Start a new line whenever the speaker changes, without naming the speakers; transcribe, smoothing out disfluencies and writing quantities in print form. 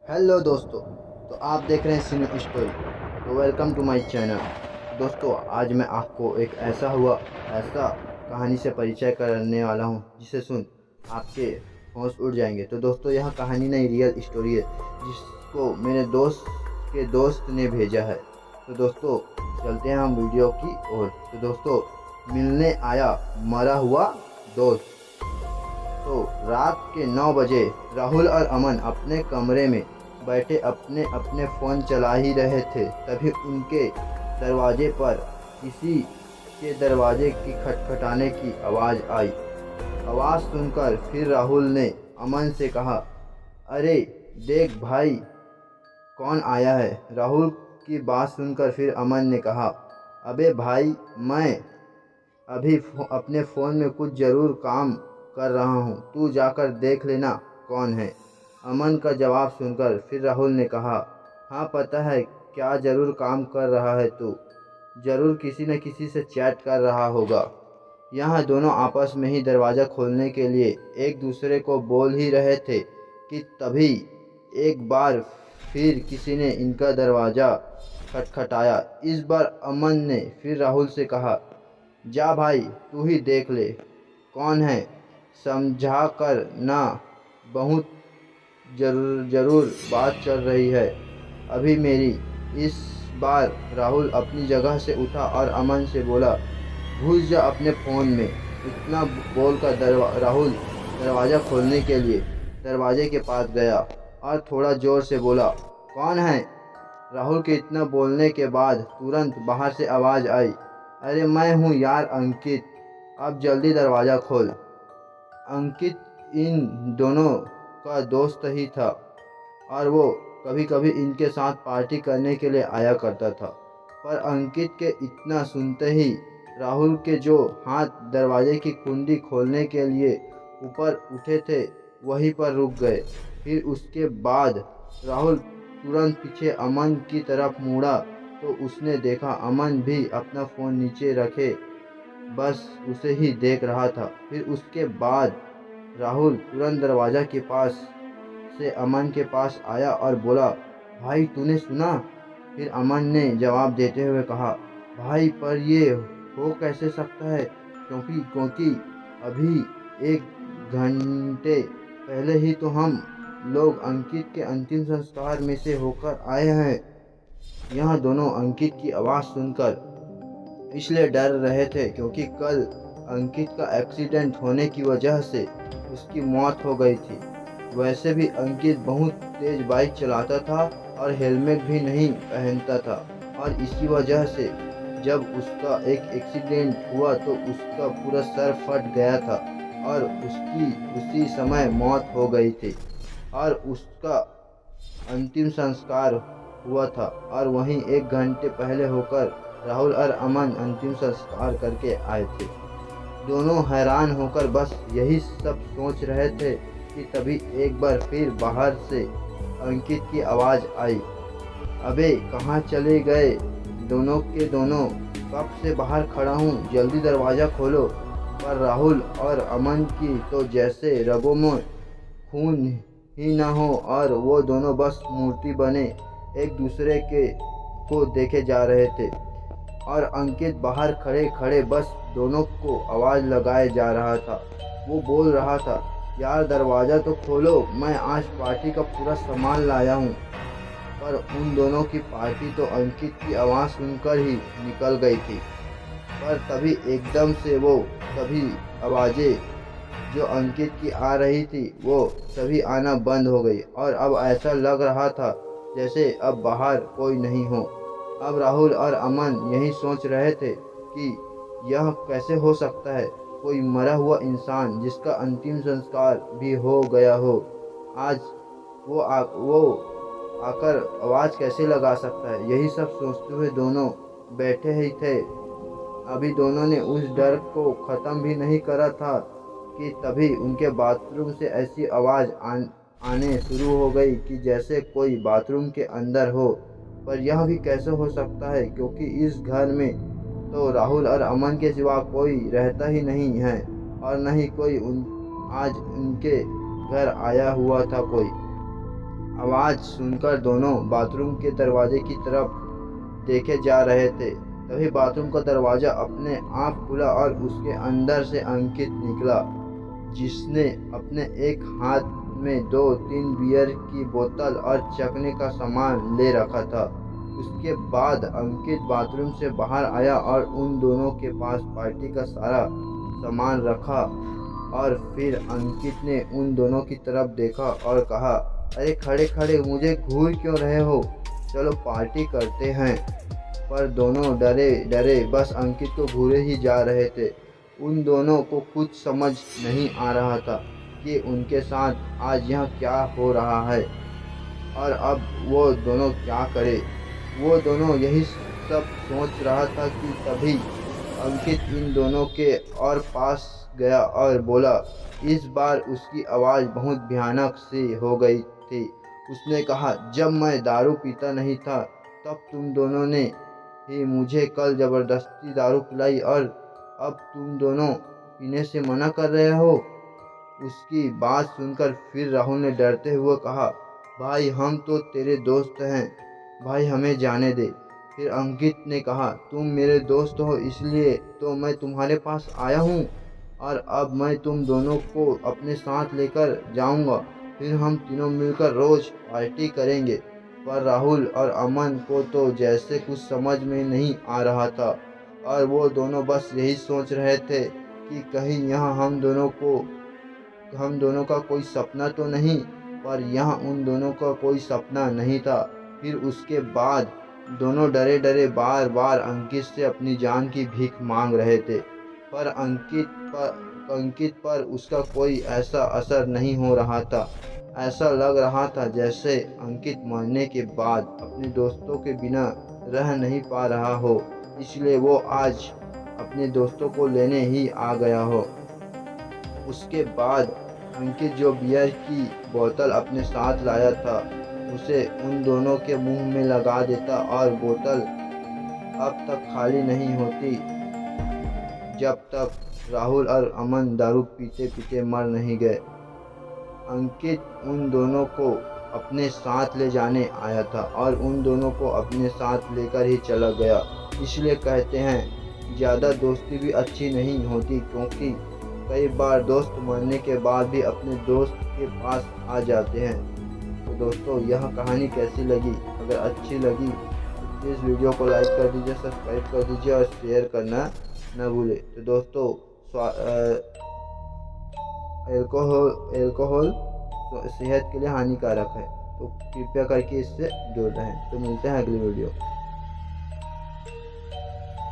Hello दोस्तों। तो आप देख रहे हैं सिने स्टोरी। तो वेलकम टू माय चैनल। दोस्तों, आज मैं आपको एक ऐसा कहानी से परिचय करने वाला हूं जिसे सुन आपके होश उड़ जाएंगे। तो दोस्तों, यह कहानी नहीं, रियल स्टोरी है जिसको मेरे दोस्त के दोस्त ने भेजा है। तो दोस्तों, चलते हैं हम वीडियो की ओर। तो दोस्तों, मिलने आया मरा हुआ दोस्त। तो रात के 9 बजे राहुल और अमन अपने कमरे में बैठे अपने अपने फ़ोन चला ही रहे थे। तभी उनके दरवाजे पर किसी के दरवाजे की खटखटाने की आवाज़ आई। आवाज़ सुनकर फिर राहुल ने अमन से कहा, अरे देख भाई, कौन आया है। राहुल की बात सुनकर फिर अमन ने कहा, अबे भाई, मैं अभी अपने फ़ोन में कुछ ज़रूर काम कर रहा हूँ, तू जाकर देख लेना कौन है। अमन का जवाब सुनकर फिर राहुल ने कहा, हाँ पता है क्या ज़रूर काम कर रहा है तू, ज़रूर किसी न किसी से चैट कर रहा होगा। यहाँ दोनों आपस में ही दरवाज़ा खोलने के लिए एक दूसरे को बोल ही रहे थे कि तभी एक बार फिर किसी ने इनका दरवाज़ा खटखटाया। इस बार अमन ने फिर राहुल से कहा, जा भाई तू ही देख ले कौन है, समझा कर ना, बहुत जरूर बात चल रही है अभी मेरी। इस बार राहुल अपनी जगह से उठा और अमन से बोला, घुस जा अपने फ़ोन में। इतना बोलकर राहुल दरवाज़ा खोलने के लिए दरवाजे के पास गया और थोड़ा ज़ोर से बोला, कौन है। राहुल के इतना बोलने के बाद तुरंत बाहर से आवाज़ आई, अरे मैं हूँ यार अंकित, अब जल्दी दरवाज़ा खोल। अंकित इन दोनों का दोस्त ही था और वो कभी कभी इनके साथ पार्टी करने के लिए आया करता था। पर अंकित के इतना सुनते ही राहुल के जो हाथ दरवाजे की कुंडी खोलने के लिए ऊपर उठे थे वहीं पर रुक गए। फिर उसके बाद राहुल तुरंत पीछे अमन की तरफ मुड़ा तो उसने देखा अमन भी अपना फ़ोन नीचे रखे बस उसे ही देख रहा था। फिर उसके बाद राहुल तुरंत दरवाज़ा के पास से अमन के पास आया और बोला, भाई तूने सुना। फिर अमन ने जवाब देते हुए कहा, भाई पर ये हो कैसे सकता है, क्योंकि क्योंकि अभी 1 घंटे पहले ही तो हम लोग अंकित के अंतिम संस्कार में से होकर आए हैं। यह दोनों अंकित की आवाज़ सुनकर इसलिए डर रहे थे क्योंकि कल अंकित का एक्सीडेंट होने की वजह से उसकी मौत हो गई थी। वैसे भी अंकित बहुत तेज बाइक चलाता था और हेलमेट भी नहीं पहनता था और इसी वजह से जब उसका एक एक्सीडेंट हुआ तो उसका पूरा सर फट गया था और उसकी उसी समय मौत हो गई थी और उसका अंतिम संस्कार हुआ था। और वहीं 1 घंटे पहले होकर राहुल और अमन अंतिम संस्कार करके आए थे। दोनों हैरान होकर बस यही सब सोच रहे थे कि तभी एक बार फिर बाहर से अंकित की आवाज़ आई, अबे कहाँ चले गए दोनों के दोनों, कब से बाहर खड़ा हूँ, जल्दी दरवाज़ा खोलो। पर राहुल और अमन की तो जैसे रगों में खून ही न हो और वो दोनों बस मूर्ति बने एक दूसरे के को देखे जा रहे थे। और अंकित बाहर खड़े खड़े बस दोनों को आवाज़ लगाए जा रहा था। वो बोल रहा था, यार दरवाज़ा तो खोलो, मैं आज पार्टी का पूरा सामान लाया हूँ। पर उन दोनों की पार्टी तो अंकित की आवाज़ सुनकर ही निकल गई थी। पर तभी एकदम से वो सभी आवाज़ें जो अंकित की आ रही थी वो सभी आना बंद हो गई और अब ऐसा लग रहा था जैसे अब बाहर कोई नहीं हो। अब राहुल और अमन यही सोच रहे थे कि यह कैसे हो सकता है, कोई मरा हुआ इंसान जिसका अंतिम संस्कार भी हो गया हो, आज वो आकर आवाज़ कैसे लगा सकता है। यही सब सोचते हुए दोनों बैठे ही थे। अभी दोनों ने उस डर को ख़त्म भी नहीं करा था कि तभी उनके बाथरूम से ऐसी आवाज़ आने शुरू हो गई कि जैसे कोई बाथरूम के अंदर हो। पर यह भी कैसे हो सकता है क्योंकि इस घर में तो राहुल और अमन के सिवा कोई रहता ही नहीं है और न ही कोई आज उनके घर आया हुआ था कोई। आवाज़ सुनकर दोनों बाथरूम के दरवाजे की तरफ देखे जा रहे थे। तभी बाथरूम का दरवाज़ा अपने आप खुला और उसके अंदर से अंकित निकला, जिसने अपने एक हाथ में 2-3 बियर की बोतल और चखने का सामान ले रखा था। उसके बाद अंकित बाथरूम से बाहर आया और उन दोनों के पास पार्टी का सारा सामान रखा और फिर अंकित ने उन दोनों की तरफ देखा और कहा, अरे खड़े खड़े मुझे घूर क्यों रहे हो, चलो पार्टी करते हैं। पर दोनों डरे डरे बस अंकित को घूरे ही जा रहे थे। उन दोनों को कुछ समझ नहीं आ रहा था कि उनके साथ आज यहाँ क्या हो रहा है और अब वो दोनों क्या करें। वो दोनों यही सब सोच रहा था कि तभी अंकित इन दोनों के और पास गया और बोला। इस बार उसकी आवाज़ बहुत भयानक सी हो गई थी। उसने कहा, जब मैं दारू पीता नहीं था तब तुम दोनों ने ही मुझे कल ज़बरदस्ती दारू पिलाई और अब तुम दोनों पीने से मना कर रहे हो। उसकी बात सुनकर फिर राहुल ने डरते हुए कहा, भाई हम तो तेरे दोस्त हैं, भाई हमें जाने दे। फिर अंकित ने कहा, तुम मेरे दोस्त हो इसलिए तो मैं तुम्हारे पास आया हूँ और अब मैं तुम दोनों को अपने साथ लेकर जाऊँगा, फिर हम तीनों मिलकर रोज़ पार्टी करेंगे। पर राहुल और अमन को तो जैसे कुछ समझ में नहीं आ रहा था और वो दोनों बस यही सोच रहे थे कि कहीं यहाँ हम दोनों का कोई सपना तो नहीं। पर यहाँ उन दोनों का कोई सपना नहीं था। फिर उसके बाद दोनों डरे डरे बार बार अंकित से अपनी जान की भीख मांग रहे थे, पर अंकित पर उसका कोई ऐसा असर नहीं हो रहा था। ऐसा लग रहा था जैसे अंकित मरने के बाद अपने दोस्तों के बिना रह नहीं पा रहा हो, इसलिए वो आज अपने दोस्तों को लेने ही आ गया हो। उसके बाद अंकित जो बियर की बोतल अपने साथ लाया था उसे उन दोनों के मुंह में लगा देता और बोतल अब तक खाली नहीं होती जब तक राहुल और अमन दारू पीते पीते मर नहीं गए। अंकित उन दोनों को अपने साथ ले जाने आया था और उन दोनों को अपने साथ लेकर ही चला गया। इसलिए कहते हैं ज़्यादा दोस्ती भी अच्छी नहीं होती, क्योंकि कई बार दोस्त मरने के बाद भी अपने दोस्त के पास आ जाते हैं। तो दोस्तों यह कहानी कैसी लगी? अगर अच्छी लगी तो इस वीडियो को लाइक कर दीजिए, सब्सक्राइब कर दीजिए और शेयर करना न भूलें। तो दोस्तों अल्कोहल तो सेहत के लिए हानिकारक है, तो कृपया करके इससे दूर रहें। तो मिलते हैं अगली वीडियो।